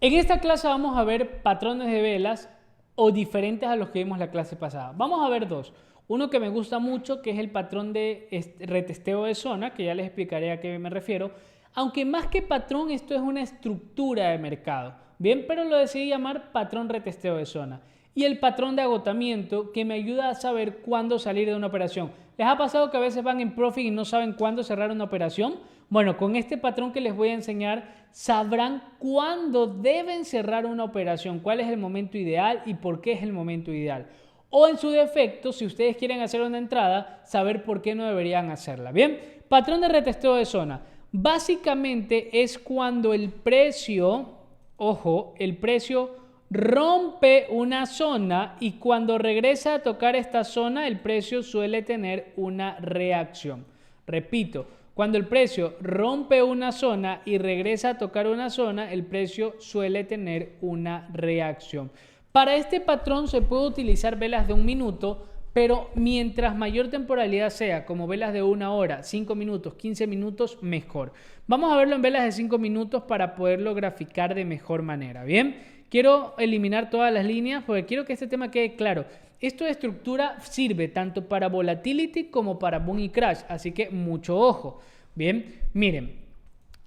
En esta clase vamos a ver patrones de velas o diferentes a los que vimos la clase pasada. Vamos a ver dos. Uno que me gusta mucho, que es el patrón de retesteo de zona, que ya les explicaré a qué me refiero. Aunque más que patrón, esto es una estructura de mercado. Bien, pero lo decidí llamar patrón retesteo de zona. Y el patrón de agotamiento, que me ayuda a saber cuándo salir de una operación. ¿Les ha pasado que a veces van en profit y no saben cuándo cerrar una operación? Bueno, con este patrón que les voy a enseñar, sabrán cuándo deben cerrar una operación, cuál es el momento ideal y por qué es el momento ideal. O en su defecto, si ustedes quieren hacer una entrada, saber por qué no deberían hacerla. Bien, patrón de retesteo de zona. Básicamente es cuando el precio, ojo, el precio rompe una zona y cuando regresa a tocar esta zona, el precio suele tener una reacción. Repito, cuando el precio rompe una zona y regresa a tocar una zona, el precio suele tener una reacción. Para este patrón se puede utilizar velas de 1 minuto, pero mientras mayor temporalidad sea, como velas de 1 hora, 5 minutos, 15 minutos, mejor. Vamos a verlo en velas de 5 minutos para poderlo graficar de mejor manera. Bien, quiero eliminar todas las líneas porque quiero que este tema quede claro. Esto de estructura sirve tanto para volatility como para boom y crash, así que mucho ojo. Bien, miren,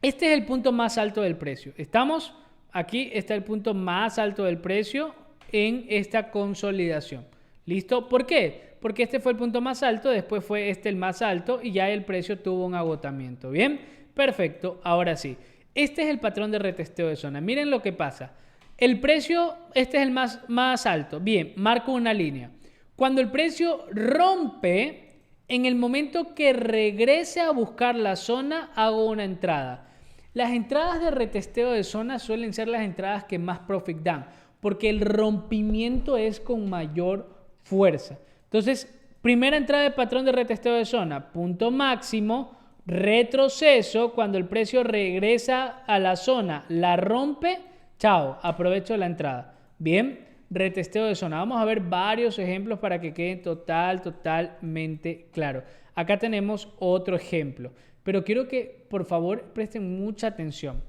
este es el punto más alto del precio. Estamos aquí, está el punto más alto del precio en esta consolidación. ¿Listo? ¿Por qué? Porque este fue el punto más alto, después fue este el más alto y ya el precio tuvo un agotamiento. Bien, perfecto. Ahora sí, este es el patrón de retesteo de zona. Miren lo que pasa. El precio, este es el más alto. Bien, marco una línea. Cuando el precio rompe, en el momento que regrese a buscar la zona, hago una entrada. Las entradas de retesteo de zona suelen ser las entradas que más profit dan, porque el rompimiento es con mayor fuerza. Entonces, primera entrada de patrón de retesteo de zona, punto máximo, retroceso, cuando el precio regresa a la zona, la rompe, chao, aprovecho la entrada. Bien, retesteo de zona. Vamos a ver varios ejemplos para que quede totalmente claro. Acá tenemos otro ejemplo, pero quiero que por favor presten mucha atención.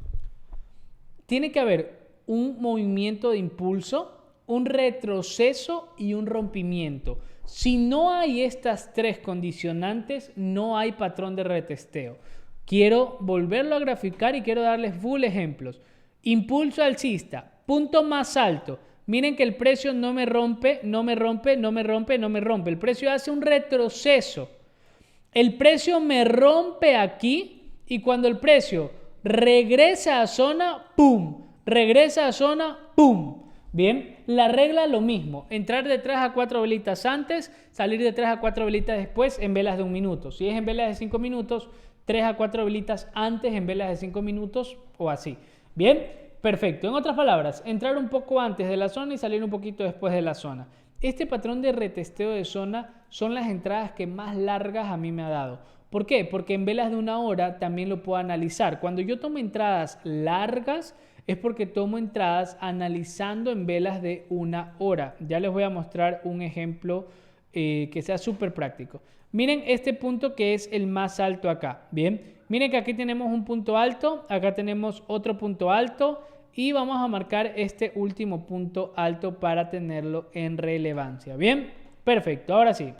Tiene que haber un movimiento de impulso, un retroceso y un rompimiento. Si no hay estas tres condicionantes, no hay patrón de retesteo. Quiero volverlo a graficar y quiero darles full ejemplos. Impulso alcista, punto más alto. Miren que el precio no me rompe. El precio hace un retroceso. El precio me rompe aquí y cuando el precio regresa a zona, ¡pum! Regresa a zona, ¡pum! Bien, la regla lo mismo. Entrar de 3 a 4 velitas antes, salir de 3 a 4 velitas después en velas de 1 minuto. Si es en velas de 5 minutos, 3 a 4 velitas antes en velas de 5 minutos o así. Bien, perfecto. En otras palabras, entrar un poco antes de la zona y salir un poquito después de la zona. Este patrón de retesteo de zona son las entradas que más largas a mí me ha dado. ¿Por qué? Porque en velas de 1 hora también lo puedo analizar. Cuando yo tomo entradas largas es porque tomo entradas analizando en velas de 1 hora. Ya les voy a mostrar un ejemplo que sea súper práctico. Miren este punto que es el más alto acá. Bien, miren que aquí tenemos un punto alto, acá tenemos otro punto alto y vamos a marcar este último punto alto para tenerlo en relevancia. Bien, perfecto. Ahora sí.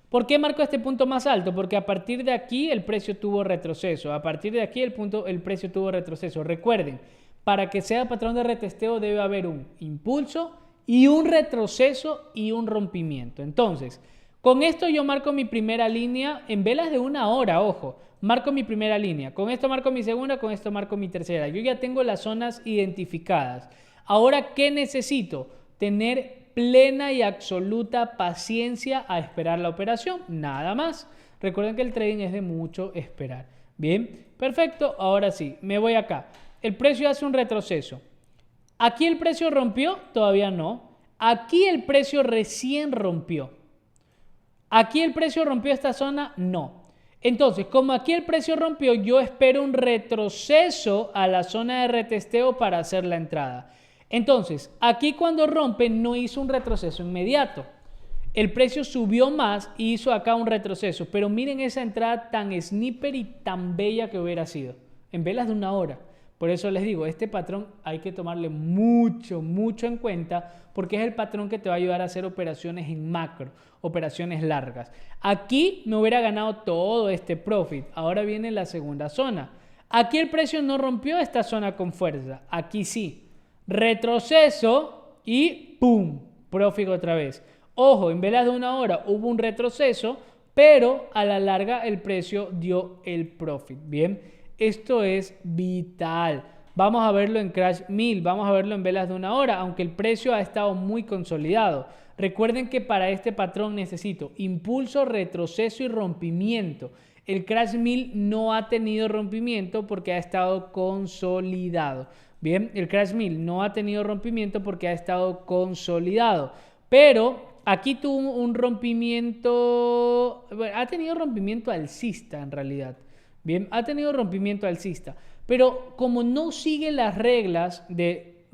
¿Por qué marco este punto más alto? Porque a partir de aquí el precio tuvo retroceso. A partir de aquí el precio tuvo retroceso. Recuerden, para que sea patrón de retesteo debe haber un impulso y un retroceso y un rompimiento. Entonces, con esto yo marco mi primera línea en velas de 1 hora, ojo. Marco mi primera línea. Con esto marco mi segunda, con esto marco mi tercera. Yo ya tengo las zonas identificadas. Ahora, ¿qué necesito? Tener plena y absoluta paciencia a esperar la operación, nada más. Recuerden que el trading es de mucho esperar. Bien, perfecto. Ahora sí, me voy acá. El precio hace un retroceso. ¿Aquí el precio rompió? Todavía no. Aquí el precio recién rompió. ¿Aquí el precio rompió esta zona? No. Entonces, como aquí el precio rompió, yo espero un retroceso a la zona de retesteo para hacer la entrada. Entonces, aquí cuando rompe no hizo un retroceso inmediato. El precio subió más y hizo acá un retroceso. Pero miren esa entrada tan sniper y tan bella que hubiera sido. En velas de 1 hora. Por eso les digo, este patrón hay que tomarle mucho, mucho en cuenta porque es el patrón que te va a ayudar a hacer operaciones en macro, operaciones largas. Aquí me hubiera ganado todo este profit. Ahora viene la segunda zona. Aquí el precio no rompió esta zona con fuerza. Aquí sí. Retroceso y ¡pum! Profit otra vez. Ojo, en velas de 1 hora hubo un retroceso, pero a la larga el precio dio el profit. Bien, esto es vital. Vamos a verlo en Crash 1000, vamos a verlo en velas de 1 hora, aunque el precio ha estado muy consolidado. Recuerden que para este patrón necesito impulso, retroceso y rompimiento. El Crash 1000 no ha tenido rompimiento porque ha estado consolidado. Bien, el Crash 1000 no ha tenido rompimiento porque ha estado consolidado. Pero aquí tuvo un rompimiento, bueno, ha tenido rompimiento alcista en realidad. Bien, ha tenido rompimiento alcista. Pero como no sigue las reglas de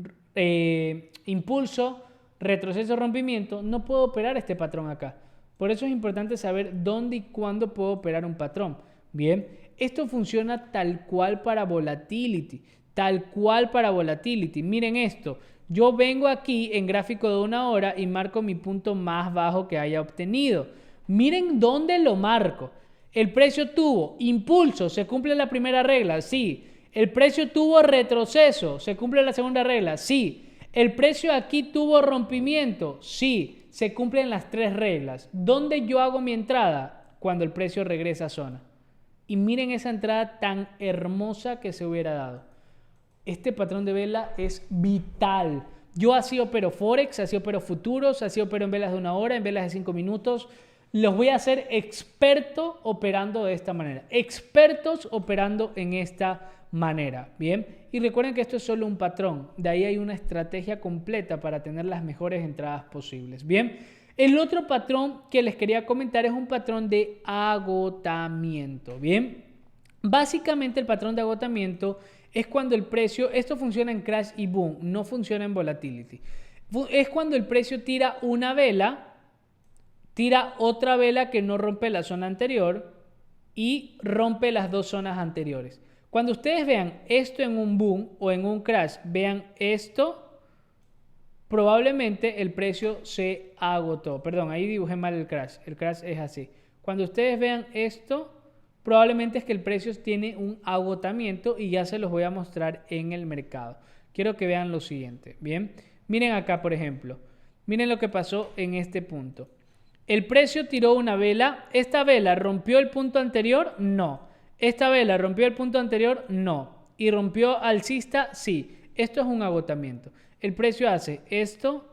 impulso, retroceso, rompimiento, no puedo operar este patrón acá. Por eso es importante saber dónde y cuándo puedo operar un patrón. Bien, esto funciona tal cual para volatility. Tal cual para volatility. Miren esto. Yo vengo aquí en gráfico de 1 hora y marco mi punto más bajo que haya obtenido. Miren dónde lo marco. El precio tuvo impulso, se cumple la primera regla, sí. El precio tuvo retroceso, se cumple la segunda regla, sí. El precio aquí tuvo rompimiento, sí. Se cumplen las 3 reglas. ¿Dónde yo hago mi entrada? Cuando el precio regresa a zona. Y miren esa entrada tan hermosa que se hubiera dado. Este patrón de vela es vital. Yo así opero Forex, así opero futuros, así opero en velas de 1 hora, en velas de 5 minutos. Los voy a hacer experto operando de esta manera. Expertos operando en esta manera. Bien. Y recuerden que esto es solo un patrón. De ahí hay una estrategia completa para tener las mejores entradas posibles. Bien. El otro patrón que les quería comentar es un patrón de agotamiento. Bien. Básicamente el patrón de agotamiento es cuando el precio, esto funciona en crash y boom, no funciona en volatility. Es cuando el precio tira una vela, tira otra vela que no rompe la zona anterior y rompe las 2 zonas anteriores. Cuando ustedes vean esto en un boom o en un crash, vean esto, probablemente el precio se agotó. Perdón, ahí dibujé mal el crash. El crash es así. Cuando ustedes vean esto, probablemente es que el precio tiene un agotamiento y ya se los voy a mostrar en el mercado. Quiero que vean lo siguiente. Bien, miren acá, por ejemplo. Miren lo que pasó en este punto. El precio tiró una vela. ¿Esta vela rompió el punto anterior? No. ¿Esta vela rompió el punto anterior? No. ¿Y rompió alcista? Sí. Esto es un agotamiento. El precio hace esto.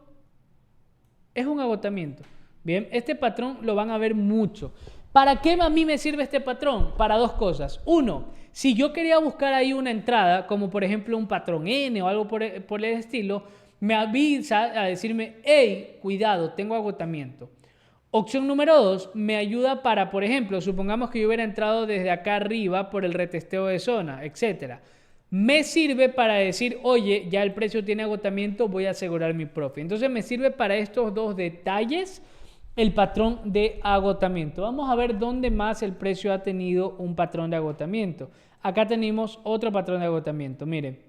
Es un agotamiento. Bien, este patrón lo van a ver mucho. ¿Para qué a mí me sirve este patrón? Para 2 cosas. 1, si yo quería buscar ahí una entrada, como por ejemplo un patrón N o algo por el estilo, me avisa a decirme, hey, cuidado, tengo agotamiento. Opción número 2, me ayuda para, por ejemplo, supongamos que yo hubiera entrado desde acá arriba por el retesteo de zona, etc. Me sirve para decir, oye, ya el precio tiene agotamiento, voy a asegurar mi profit. Entonces me sirve para estos 2 detalles el patrón de agotamiento. Vamos a ver dónde más el precio ha tenido un patrón de agotamiento. Acá tenemos otro patrón de agotamiento. Miren,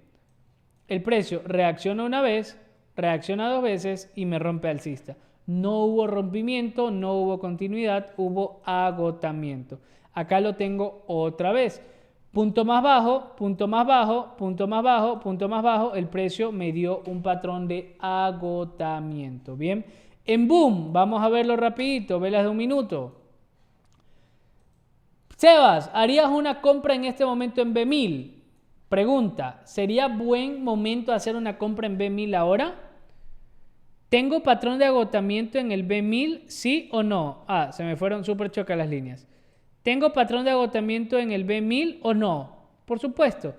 el precio reacciona una vez, reacciona 2 veces y me rompe alcista. No hubo rompimiento, no hubo continuidad, hubo agotamiento. Acá lo tengo otra vez. Punto más bajo, punto más bajo, punto más bajo, punto más bajo. El precio me dio un patrón de agotamiento. Bien. En boom, vamos a verlo rapidito, velas de 1 minuto. Sebas, ¿harías una compra en este momento en B1000? Pregunta, ¿sería buen momento hacer una compra en B1000 ahora? ¿Tengo patrón de agotamiento en el B1000? ¿Sí o no? Ah, se me fueron súper chocas las líneas. ¿Tengo patrón de agotamiento en el B1000 o no? Por supuesto.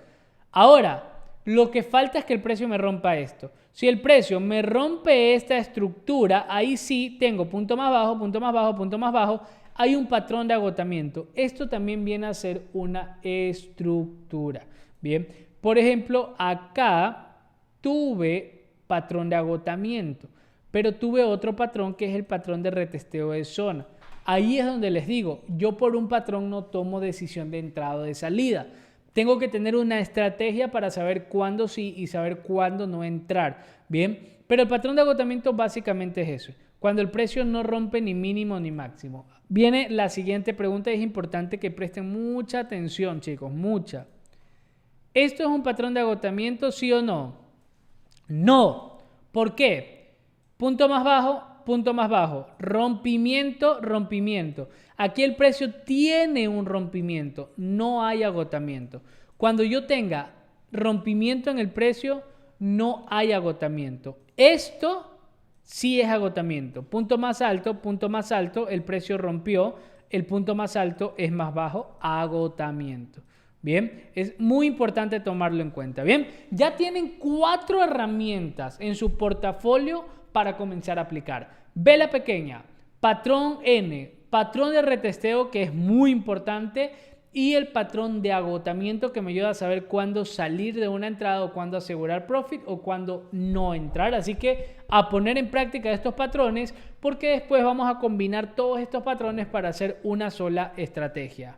Ahora, lo que falta es que el precio me rompa esto. Si el precio me rompe esta estructura, ahí sí tengo punto más bajo, punto más bajo, punto más bajo. Hay un patrón de agotamiento. Esto también viene a ser una estructura. Bien, por ejemplo, acá tuve patrón de agotamiento, pero tuve otro patrón que es el patrón de retesteo de zona. Ahí es donde les digo, yo por un patrón no tomo decisión de entrada o de salida. tengo que tener una estrategia para saber cuándo sí y saber cuándo no entrar. Bien, pero el patrón de agotamiento básicamente es eso. Cuando el precio no rompe ni mínimo ni máximo. Viene la siguiente pregunta y es importante que presten mucha atención, chicos, mucha. ¿Esto es un patrón de agotamiento, sí o no? No. ¿Por qué? Punto más bajo, rompimiento, rompimiento. Aquí el precio tiene un rompimiento, no hay agotamiento. Cuando yo tenga rompimiento en el precio, no hay agotamiento. Esto sí es agotamiento. Punto más alto, el precio rompió, el punto más alto es más bajo, agotamiento. Bien, es muy importante tomarlo en cuenta. Bien, ya tienen 4 herramientas en su portafolio para comenzar a aplicar. Vela pequeña, patrón N, patrón de retesteo que es muy importante y el patrón de agotamiento que me ayuda a saber cuándo salir de una entrada o cuándo asegurar profit o cuándo no entrar. Así que a poner en práctica estos patrones porque después vamos a combinar todos estos patrones para hacer una sola estrategia.